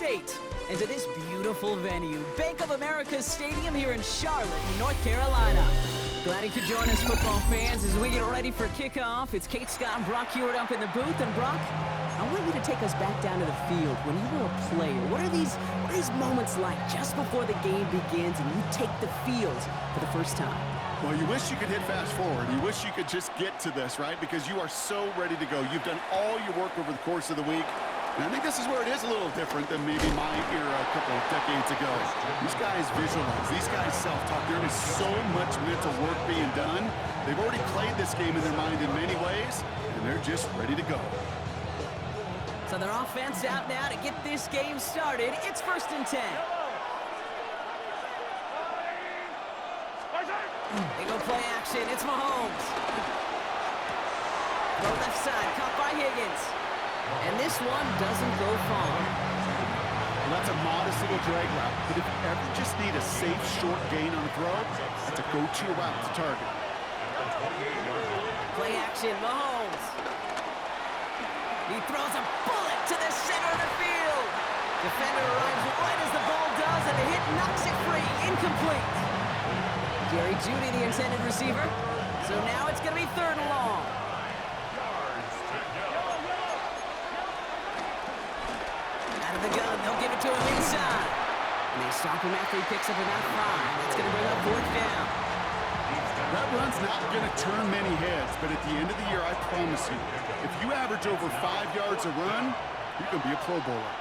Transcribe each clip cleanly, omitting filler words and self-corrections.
state and to this beautiful venue, Bank of America Stadium here in Charlotte, North Carolina. Glad you could join us, football fans, as we get ready for kickoff. It's Kate, Scott, and Brock Hewitt up in the booth. And Brock, I want you to take us back down to the field. When you were a player, what are these moments like just before the game begins and you take the field for the first time? Well, you wish you could hit fast forward. You wish you could just get to this, right? Because you are so ready to go. You've done all your work over the course of the week. And I think this is where it is a little different than maybe my era a couple of decades ago. These guys visualize. These guys self-talk. There is so much mental work being done. They've already played this game in their mind in many ways, and they're just ready to go. So their offense out now to get this game started. It's 1st and 10. They go play action. It's Mahomes. Throw left side, caught by Higgins. And this one doesn't go far. Well, that's a modest little drag route. But if you ever just need a safe, short gain on a throw, that's a go-to route to target. Play action, Mahomes. He throws a bullet to the center of the field. Defender arrives right as the ball does, and the hit knocks it free. Incomplete. Jerry Jeudy, the intended receiver. So now it's going to be 3rd and long. Out of the gun, they'll give it to him inside. And they stop him after he picks up about 5. That's going to bring up 4th down. That run's not going to turn many heads, but at the end of the year, I promise you, if you average over 5 yards a run, you're going to be a Pro Bowler.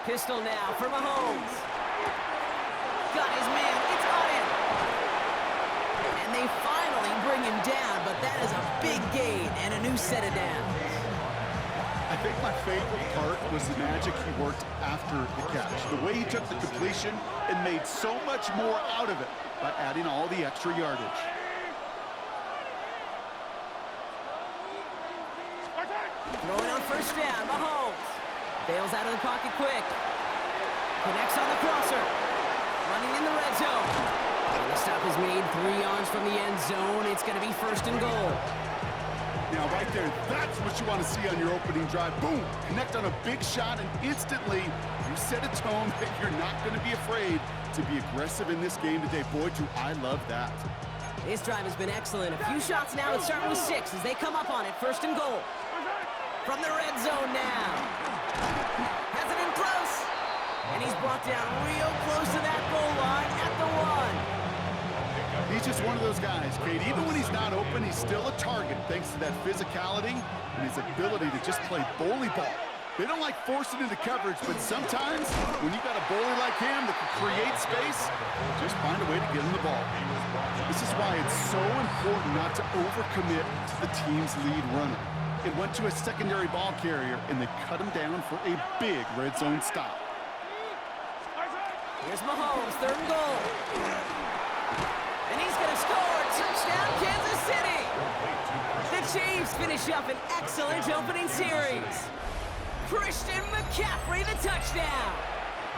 Pistol now for Mahomes. Got his man, it's on him. And they finally bring him down, but that is a big gain and a new set of downs. I think my favorite part was the magic he worked after the catch. The way he took the completion and made so much more out of it by adding all the extra yardage. Throwing on 1st down, Mahomes. Bails out of the pocket quick. Connects on the crosser. Running in the red zone. And the stop is made 3 yards from the end zone. It's going to be 1st and goal. Now right there, that's what you want to see on your opening drive. Boom! Connect on a big shot, and instantly you set a tone that you're not going to be afraid to be aggressive in this game today. Boy, do I love that. This drive has been excellent. A few shots now. It's starting with 6 as they come up on it. 1st and goal. From the red zone now. Has it in close. And he's brought down real close to that goal line at the 1. He's just one of those guys, Kate. Even when he's not open, he's still a target thanks to that physicality and his ability to just play bully ball. They don't like forcing into coverage, but sometimes when you got a bully like him that can create space, just find a way to get him the ball. This is why it's so important not to overcommit to the team's lead runner. It went to a secondary ball carrier, and they cut him down for a big red zone stop. Here's Mahomes, 3rd and goal. And he's going to score. Touchdown, Kansas City. The Chiefs finish up an excellent opening series. Christian McCaffrey, the touchdown.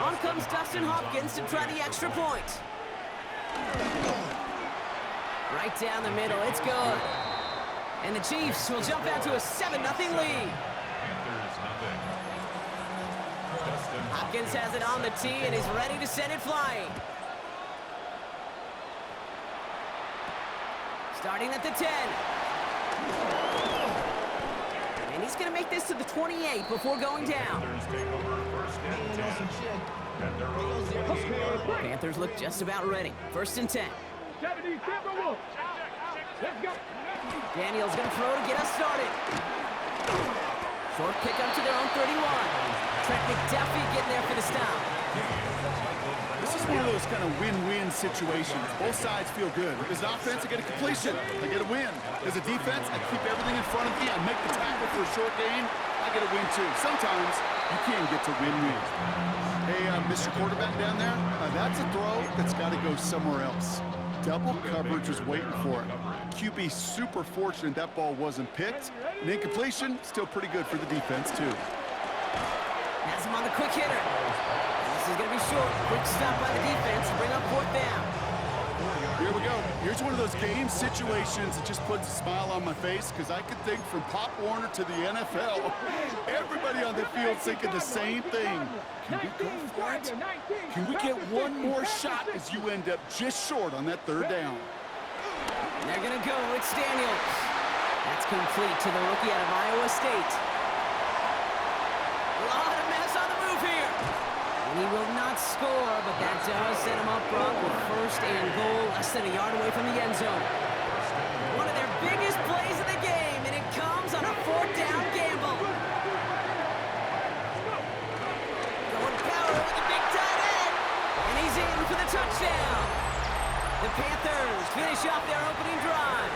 On comes Dustin Hopkins to try the extra point. Right down the middle, it's good. And the Chiefs will jump out to a 7-0 lead. Hopkins has it on the tee and is ready to send it flying. Starting at the 10. And he's going to make this to the 28 before going down. Panthers look just about ready. 1st and 10. Daniel's going to throw to get us started. Short kick up to their own 31. Trent McDuffie getting there for the stop. This is one of those kind of win-win situations. Both sides feel good. As an offense, I get a completion. I get a win. As a defense, I keep everything in front of me. I make the tackle for a short gain. I get a win, too. Sometimes you can get to win-win. Hey, Mr. Quarterback down there, that's a throw that's got to go somewhere else. Double coverage was waiting for it. QB super fortunate that ball wasn't picked. An incompletion, still pretty good for the defense, too. Has him on the quick hitter. This is going to be short. Quick stop by the defense to bring up 4th down. Here we go. Here's one of those game situations that just puts a smile on my face because I could think from Pop Warner to the NFL, everybody on the field thinking the same thing. Can we go for it? Can we get one more shot as you end up just short on that third down? They're going to go. It's Daniels. That's complete to the rookie out of Iowa State. A lot of mess on the move here. And he will not score, but that does set him up, Brock, with first and goal, less than a yard away from the end zone. One of their biggest plays of the game, and it comes on a fourth down gamble. Going power with a big tight end, and he's in for the touchdown. The Panthers finish off their opening drive.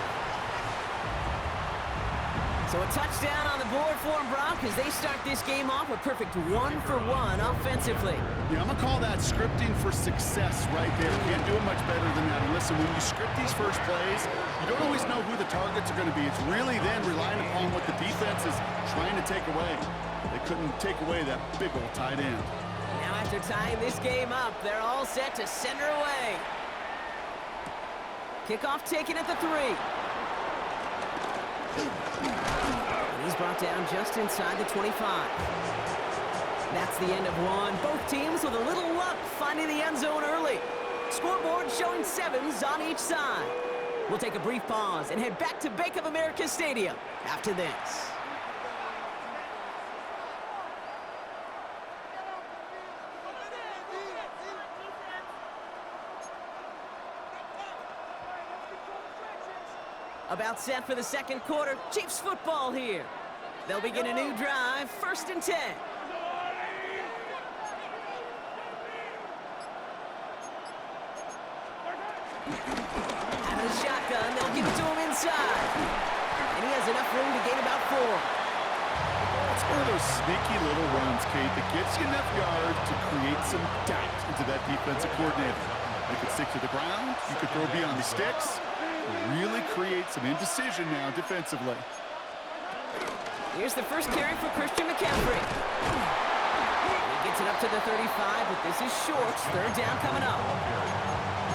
So a touchdown on the board for them, Brock, as they start this game off with perfect 1-for-1 offensively. Yeah, I'm going to call that scripting for success right there. Can't do it much better than that. And listen, when you script these first plays, you don't always know who the targets are going to be. It's really then relying upon what the defense is trying to take away. They couldn't take away that big old tight end. Now after tying this game up, they're all set to send her away. Kickoff taken at the 3. He's brought down just inside the 25. That's the end of one. Both teams with a little luck finding the end zone early. Scoreboard showing 7s on each side. We'll take a brief pause and head back to Bank of America Stadium after this. About set for the second quarter. Chiefs football here. They'll begin a new drive, 1st and 10. Out of the shotgun, they'll give it to him inside. And he has enough room to gain about 4. It's one of those sneaky little runs, Kate, that gets you enough yards to create some doubt into that defensive coordinator. You could stick to the ground. You could throw beyond the sticks. Really create some indecision now defensively. Here's the first carry for Christian McCaffrey. He gets it up to the 35, but this is short. 3rd down coming up.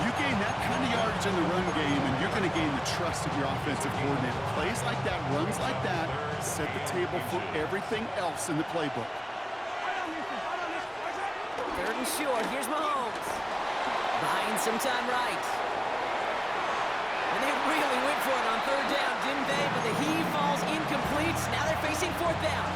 You gain that kind of yardage in the run game, and you're going to gain the trust of your offensive coordinator. Plays like that, runs like that, set the table for everything else in the playbook. 3rd and short. Here's Mahomes. Buying some time right. And they really went for it on 3rd down, didn't they? But the heave falls incomplete. Now they're facing 4th down.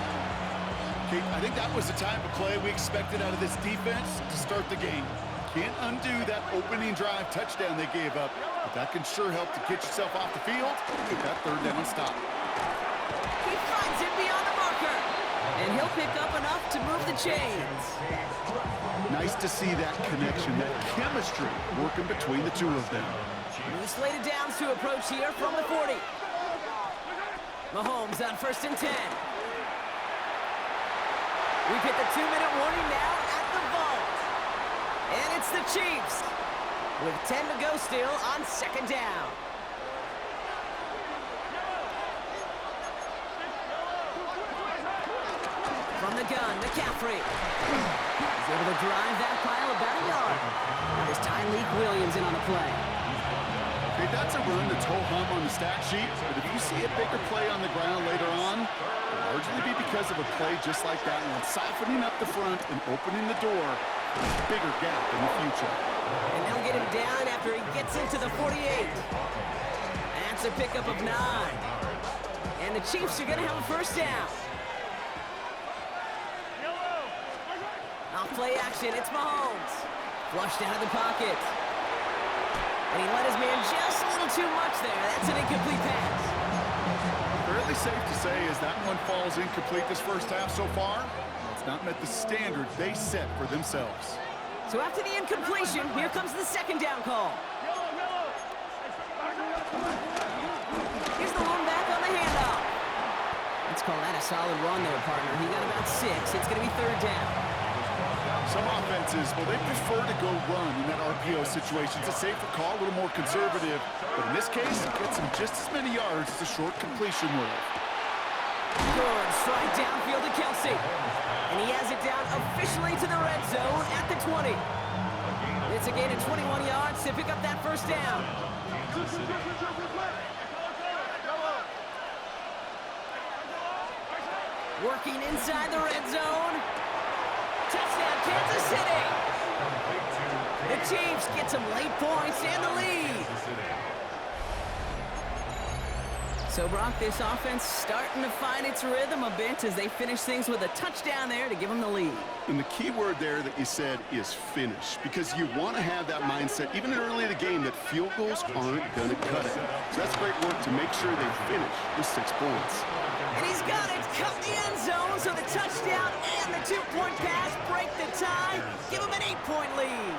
Kate, I think that was the type of play we expected out of this defense to start the game. Can't undo that opening drive touchdown they gave up, but that can sure help to get yourself off the field with that 3rd down stop. He finds him beyond the marker, and he'll pick up enough to move the chains. Nice to see that connection, that chemistry working between the two of them. New slated downs to approach here from the 40. Mahomes on 1st and 10. We've hit the 2-minute warning now at the vault. And it's the Chiefs with 10 to go still on 2nd down. From the gun, McCaffrey. He's able to drive that pile about a yard. Now there's Tyreek Williams in on the play. Okay, that's a run that's ho-hum on the stat sheet, but if you see a bigger play on the ground later on, it'll largely be because of a play just like that one, softening up the front and opening the door for a bigger gap in the future. And they'll get him down after he gets into the 48. That's a pickup of 9. And the Chiefs are going to have a 1st down. Off play action, it's Mahomes. Flushed out of the pocket. And he let his man just a little too much there. That's an incomplete pass. Fairly safe to say as that one falls incomplete this first half so far, it's not met the standard they set for themselves. So after the incompletion, here comes the 2nd down call. Here's the one back on the handoff. Let's call that a solid run there, partner. He got about 6. It's going to be 3rd down. Some offenses, well, they prefer to go run in that RPO situation. It's a safer call, a little more conservative. But in this case, it gets him just as many yards as a short completion would. Good strike downfield to Kelsey. And he has it down officially to the red zone at the 20. It's a gain of 21 yards to pick up that first down. Working inside the red zone. Touchdown, Kansas City. The Chiefs get some late points and the lead. So, Brock, this offense starting to find its rhythm a bit as they finish things with a touchdown there to give them the lead. And the key word there that you said is finish, because you want to have that mindset, even early in the game, that field goals aren't going to cut it. So that's great work to make sure they finish with 6 points. And he's got it, cut the end zone, so the touchdown and the 2-point pass break the tie, give him an 8-point lead.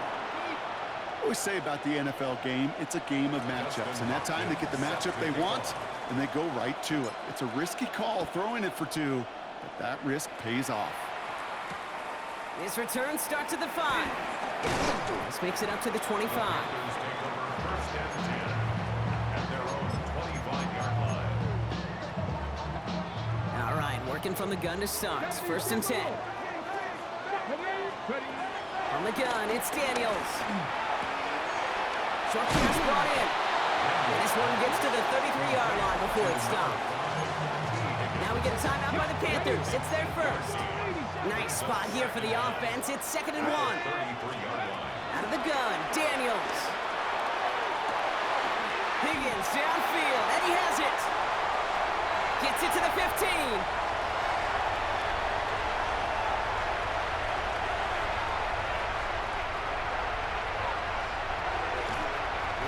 I always say about the NFL game, it's a game of matchups, and that time they get the matchup they want, and they go right to it. It's a risky call throwing it for 2, but that risk pays off. This return starts at the 5. This makes it up to the 25. All right, working from the gun to start. 1st and 10. On the gun, it's Daniels. Short pass brought in. And this one gets to the 33-yard line before it's stopped. Now we get a timeout by the Panthers. It's their first. Nice spot here for the offense. It's 2nd and 1. Out of the gun, Daniels. Higgins downfield, and he has it. Gets it to the 15.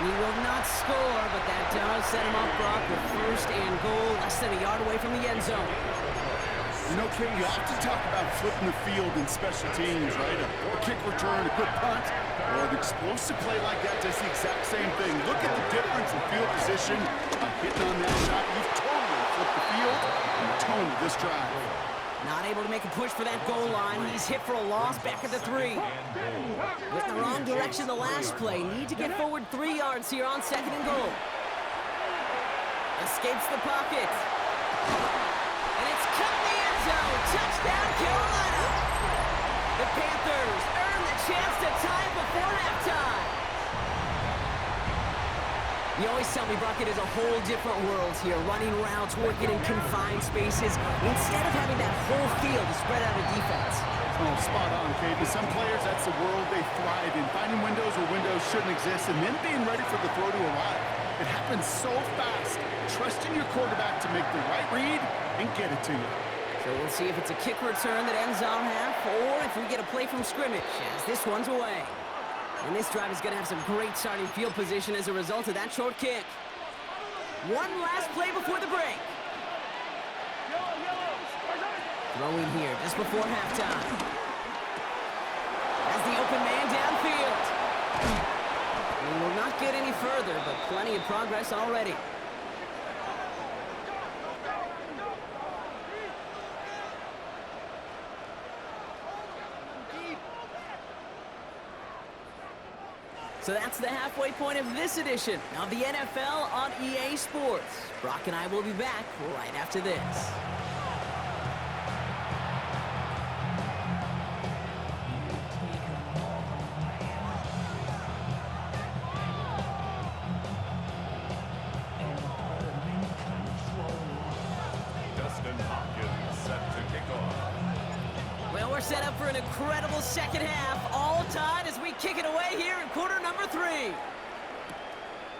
He will not score, but that does set him up, Brock, with 1st and goal, less than a yard away from the end zone. You know, King, you often talk about flipping the field in special teams, right? A kick return, a good punt, or an explosive play like that does the exact same thing. Look at the difference in field position. Hitting on that shot, you've totally flipped the field and the tone of this drive. Not able to make a push for that goal line. He's hit for a loss back at the 3. Went in the wrong direction the last play. Need to get forward 3 yards here on 2nd and goal. Escapes the pocket. And it's cut in the end zone. Touchdown, Carolina. The Panthers earn the chance to tie it before halftime. You always tell me, Brock, it is a whole different world here. Running routes, working in confined spaces, instead of having that whole field to spread out a defense. Oh, spot on, Kate. And some players, that's the world they thrive in. Finding windows where windows shouldn't exist and then being ready for the throw to arrive. It happens so fast. Trusting your quarterback to make the right read and get it to you. So we'll see if it's a kick return that ends on half or if we get a play from scrimmage as this one's away. And this drive is going to have some great starting field position as a result of that short kick. One last play before the break. Throwing here just before halftime. As the open man downfield. We will not get any further, but plenty of progress already. So that's the halfway point of this edition of the NFL on EA Sports. Brock and I will be back right after this. Set up for an incredible second half, all tied as we kick it away here in quarter number 3.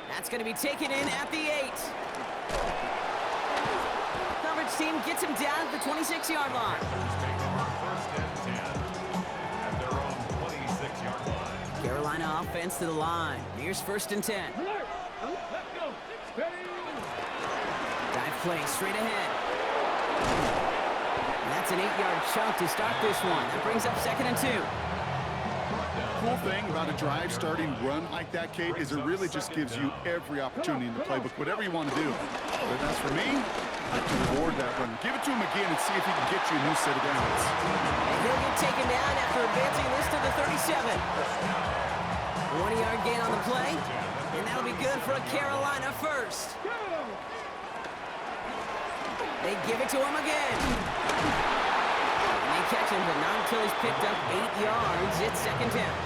That's going to be taken in at the 8. Coverage team gets him down at the 26-yard line. Carolina offense to the line. Here's 1st and 10. Dive play straight ahead. That's an 8-yard chunk to start this one. That brings up 2nd and 2. Cool thing about a drive starting run like that, Kate, is it really just gives you every opportunity in the playbook, whatever you want to do. But as for me, I like to reward that run. Give it to him again and see if he can get you a new set of downs. And he'll get taken down after advancing this to the 37. 1-yard gain on the play, and that'll be good for a Carolina first. They give it to him again. And they catch him, but not until he's picked up 8 yards. It's 2nd down.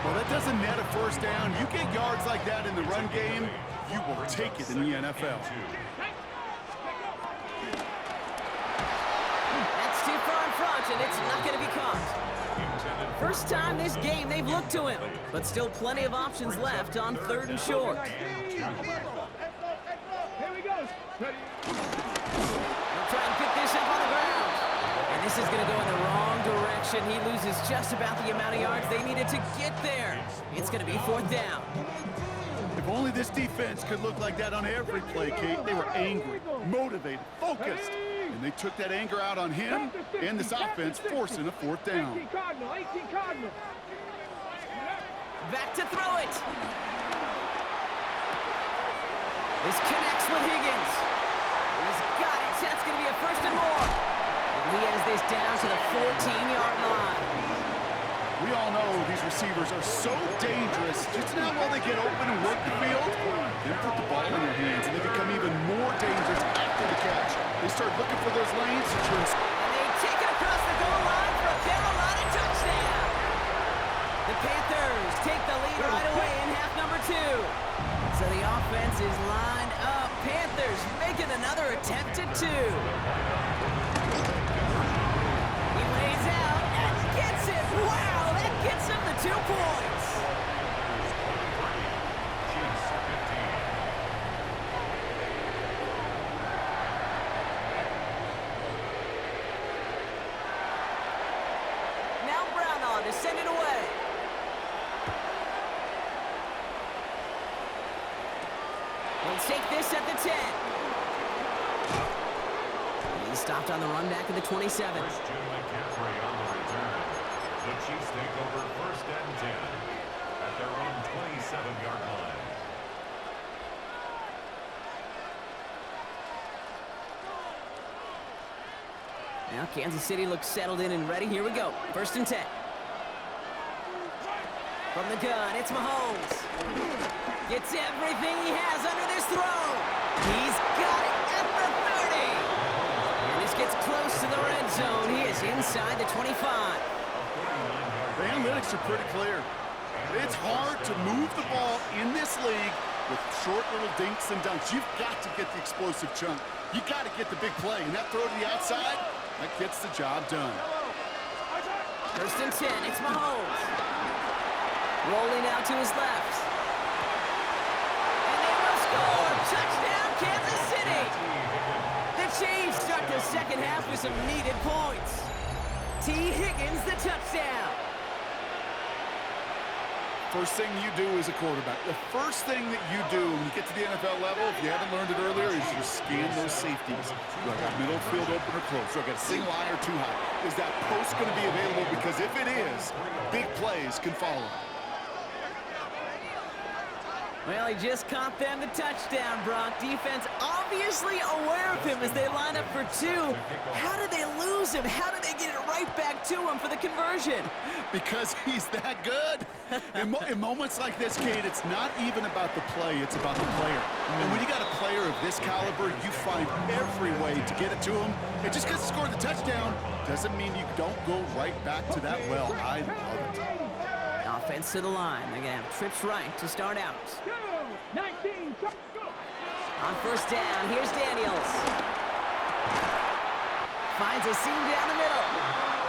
Well, that doesn't net a first down. You get yards like that in the run game, you will take it in the NFL. That's too far in front, and it's not going to be caught. First time this game they've looked to him, but still plenty of options left on 3rd and short. Here we go. They'll try and pick this up on the ground. And this is going to go in the wrong direction. He loses just about the amount of yards they needed to get there. It's going to be 4th down. If only this defense could look like that on every play, Kate. They were angry, motivated, focused. And they took that anger out on him and this offense, forcing a 4th down. 18 Cardinal. Back to throw it. This connects with Higgins. He's got it. That's going to be a 1st and more. And he has this down to the 14-yard line. We all know these receivers are so dangerous. Just now while they get open and work the field, they put the ball in their hands, and they become even more dangerous after the catch. They start looking for those lanes to turn. And they take it across the goal line for a Carolina touchdown. The Panthers take the lead right away in half number 2. So the offense is lined up. Panthers making another attempt at 2. He lays out and gets it. Wow, that gets him the 2 points. Now Brown to send it away. We'll take this at the 10. He's stopped on the run back at the 27. The Chiefs take over 1st and 10 at their own 27-yard line. Now Kansas City looks settled in and ready. Here we go. 1st and 10. From the gun, it's Mahomes. Gets everything he has under this throw. He's got it at the 30. And this gets close to the red zone. He is inside the 25. The analytics are pretty clear. It's hard to move the ball in this league with short little dinks and dunks. You've got to get the explosive chunk. You got to get the big play. And that throw to the outside, that gets the job done. 1st and 10, it's Mahomes. Rolling out to his left. And they will score! Touchdown, Kansas City! The Chiefs start the second half with some needed points. T. Higgins, the touchdown. First thing you do as a quarterback, the first thing that you do when you get to the NFL level, if you haven't learned it earlier, is you scan those safeties. Do I got middle field open or close? Do I got a single eye or too high? Is that post going to be available? Because if it is, big plays can follow. Well, he just caught them the touchdown, Brock. Defense obviously aware of him as they line up for 2. How did they lose him? How did they get it right back to him for the conversion? Because he's that good. In moments like this, Kate, it's not even about the play, it's about the player. And when you got a player of this caliber, you find every way to get it to him. And just because he scored the touchdown doesn't mean you don't go right back to that well. I love it. Offense to the line. They're going to have trips right to start out. 19, go! On 1st down, here's Daniels. Finds a seam down the middle.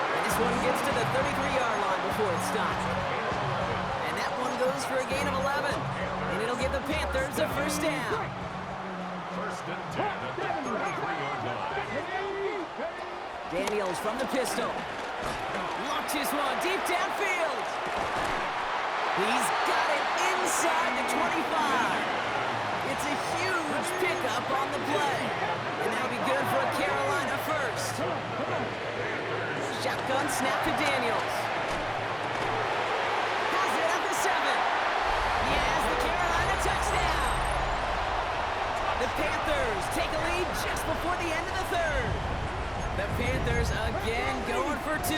And this one gets to the 33-yard line before it stops. And that one goes for a gain of 11. And it'll give the Panthers a 1st down. 1st and 10 at the 33-yard line. Daniels from the pistol. Launches one deep downfield. He's got it inside the 25. It's a huge pickup on the play. And that'll be good for a Carolina 1st. Shotgun snap to Daniels. Has it at the 7. He has the Carolina touchdown. The Panthers take a lead just before the end of the 3rd. The Panthers again going for 2.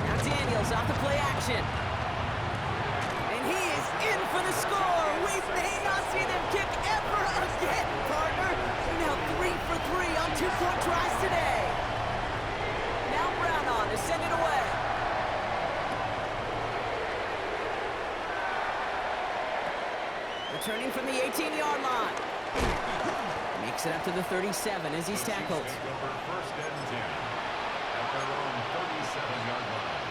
Now Daniels off the play action. And he is in for the score. We may not see them kick ever again, partner. They're now 3 for 3 on 2-point tries today. Returning from the 18-yard line. Makes it up to the 37 as he's tackled. Take over first and 10 at their own 37-yard line.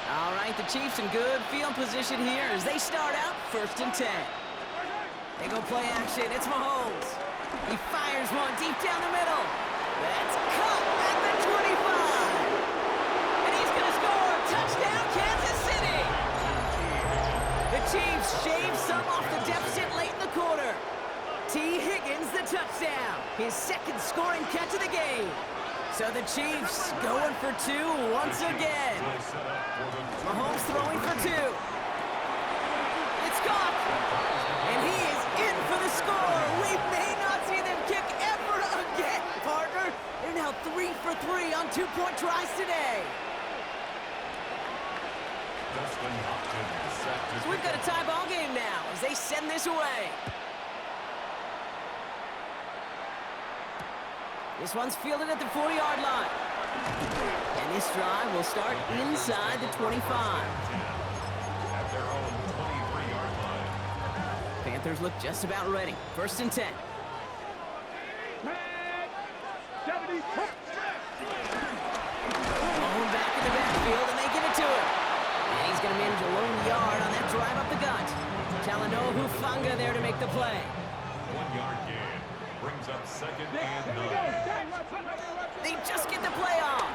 All right, the Chiefs in good field position here as they start out first and 10. They go play action. It's Mahomes. He fires one deep down the middle. That's caught at the 25. And he's going to score. Touchdown, Kansas City. The Chiefs shave some off the deficit late in the quarter. T. Higgins, the touchdown. His second scoring catch of the game. So the Chiefs going for two once again. Mahomes throwing for two. It's caught. And he is in for the score. We may not see them kick ever again, partner. They're now 3 for 3 on two-point tries today. So we've got a tie ball game now as they send this away. This one's fielded at the 40-yard line. And this drive will start inside the 25. At their own 23-yard line. Panthers look just about ready. First and 10. Mahomes back in the backfield, and they give it to him. And he's going to manage a lone yard on that drive up the gut. Talanoa Hufanga there to make the play. 1 yard gain. Brings up second and 9. They just get the play on.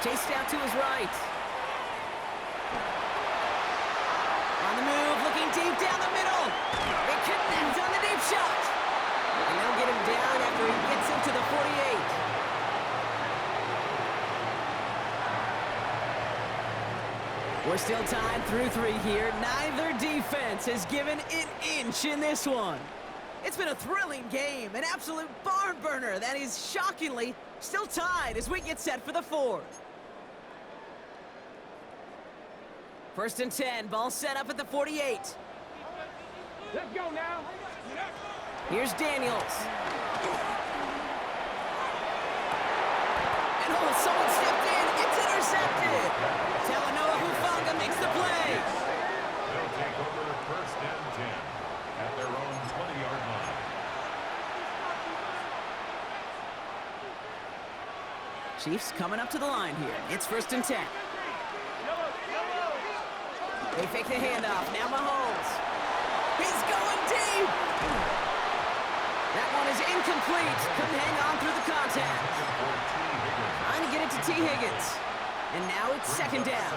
Chased out to his right. On the move, looking deep down the middle. They connect on the deep shot. And they'll get him down after he gets into the 48. We're still tied through 3 here. Neither defense has given an inch in this one. It's been a thrilling game, an absolute barn burner that is shockingly still tied as we get set for the 4th. First and 10, ball set up at the 48. Let's go now. Here's Daniels. And oh, someone stepped in. It's intercepted. Talanoa Hufanga makes the play. They'll take over first and 10 at their own 20-yard line. Chiefs coming up to the line here. It's first and 10. They fake the handoff. Now Mahomes. He's going deep. That one is incomplete. Couldn't hang on through the contact. Trying to get it to T. Higgins. And now it's second down.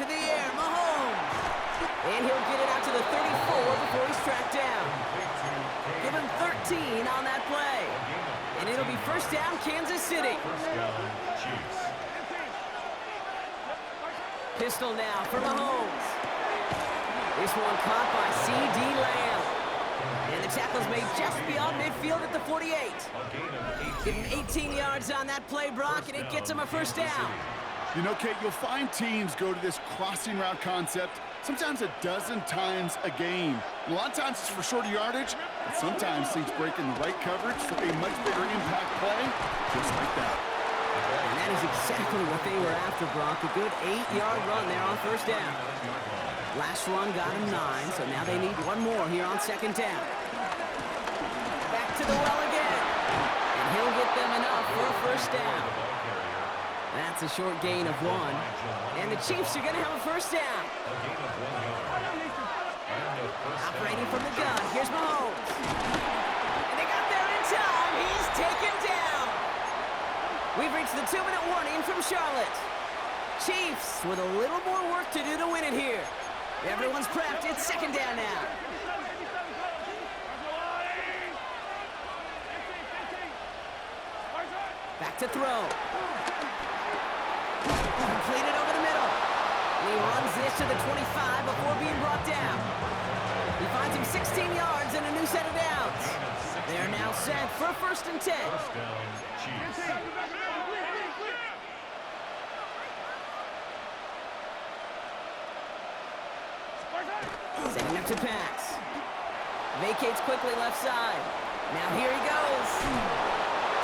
To the air, Mahomes. And he'll get it out to the 34 before he's tracked down. Give him 13 on that play. And it'll be first down, Kansas City. First down, Chiefs. Pistol now for Mahomes. This one caught by C.D. Lamb. And the tackle's made just beyond midfield at the 48. Give him 18 yards on that play, Brock, and it gets him a first down. You know, Kate, you'll find teams go to this crossing route concept sometimes a dozen times a game. And a lot of times it's for shorter yardage, but sometimes things break in the right coverage for a much bigger impact play, just like that. And that is exactly what they were after, Brock. A good 8-yard run there on first down. Last run got him 9, so now they need one more here on second down. Back to the well again. And he'll get them enough for a first down. That's a short gain of 1. And the Chiefs are going to have a first down. Operating from the gun. Here's Mahomes. And they got there in time. He's taken down. We've reached the 2-minute warning from Charlotte. Chiefs with a little more work to do to win it here. Everyone's prepped. It's second down now. Back to throw. Completed over the middle. And he runs this to the 25 before being brought down. He finds him 16 yards and a new set of downs. They are now set for first and 10. First down, Chiefs. Setting up to pass. Vacates quickly left side. Now here he goes.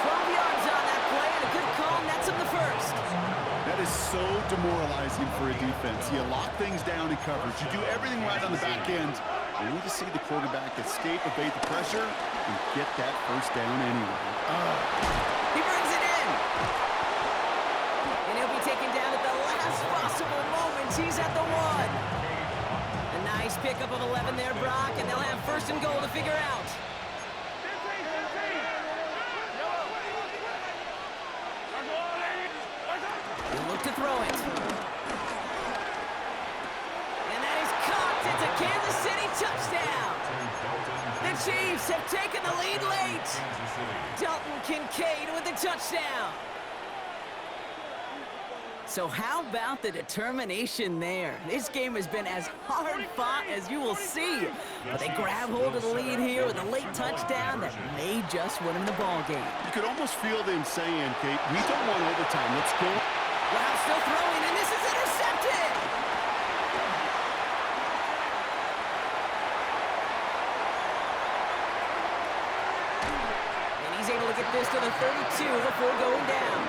12 yards on that play and a good call nets him the first. That is so demoralizing for a defense. You lock things down in coverage. You do everything right on the back end. Only to see the quarterback escape, evade the pressure, and get that first down anyway. He brings it in. And he'll be taken down at the last possible moment. He's at the 1. A nice pickup of 11 there, Brock, and they'll have first and goal to figure out. He'll look to throw it. And that is caught. It's a Kansas City touchdown. The Chiefs have taken the lead late. Dalton Kincaid with the touchdown. So how about the determination there? This game has been as hard-fought as you will see. But they grab hold of the lead here with a late touchdown that may just win them the ball game. You could almost feel them saying, Kate, we don't want overtime. Let's go. Wow, still throwing, and this is intercepted. And he's able to get this to the 32 before going down.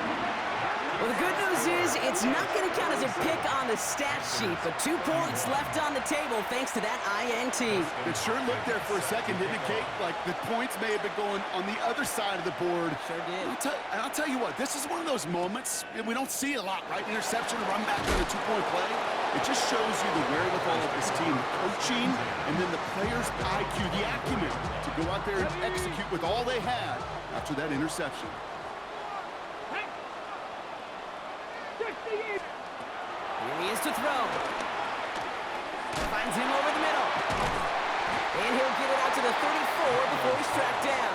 Well, the good news is it's not going to count as a pick on the stat sheet, but 2 points left on the table thanks to that INT. It sure looked there for a second, didn't it, Kate? Like the points may have been going on the other side of the board. Sure did. I'll tell you what, this is one of those moments, and we don't see a lot, right? Interception, run back on a 2-point play. It just shows you the wherewithal of this team, the coaching, and then the players' IQ, the acumen to go out there and execute with all they had after that interception. Here he is to throw. Finds him over the middle. And he'll get it out to the 34 before he's tracked down.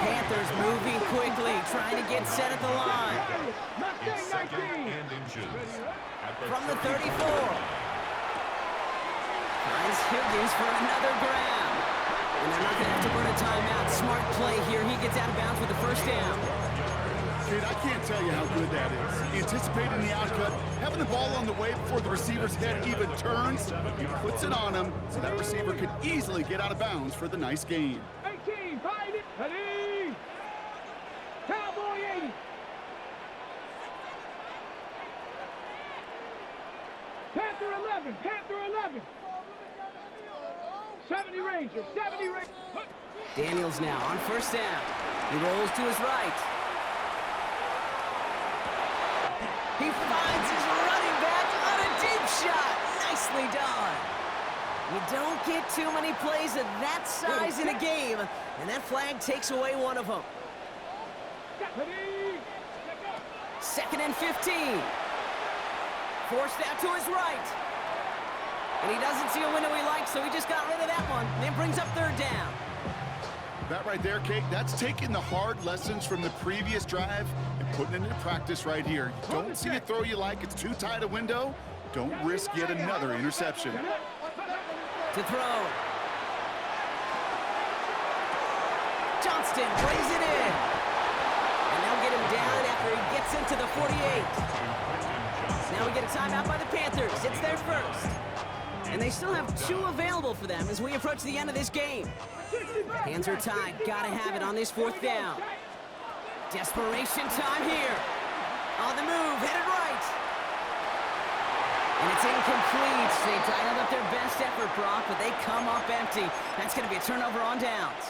Panthers moving quickly, trying to get set at the line. It's 2nd and inches. From the 34. Finds Higgins for another grab. And they're not going to have to burn a timeout. Smart play here. He gets out of bounds with the first down. Kate, I can't tell you how good that is. Anticipating the outcut, having the ball on the way before the receiver's head even turns, he puts it on him so that receiver could easily get out of bounds for the nice gain. 18, find it, ready, Cowboy 80. Panther 11, Panther 11. 70 Rangers, 70 Rangers. Daniels now on first down. He rolls to his right. He finds his running back on a deep shot. Nicely done. You don't get too many plays of that size in a game, and that flag takes away one of them. 2nd and 15. Forced out to his right. And he doesn't see a window he likes, so he just got rid of that one. And it brings up 3rd down. That right there, Kate, that's taking the hard lessons from the previous drive and putting it into practice right here. You don't see a throw you like, it's too tight a window. Don't risk yet another interception. To throw. Johnston brings it in. And they'll get him down after he gets into the 48. Now we get a timeout by the Panthers. It's their first. And they still have 2 available for them as we approach the end of this game. Hands are tied. Gotta have it on this 4th down. Desperation time here. On the move, headed right. And it's incomplete. They dialed up their best effort, Brock, but they come up empty. That's going to be a turnover on downs.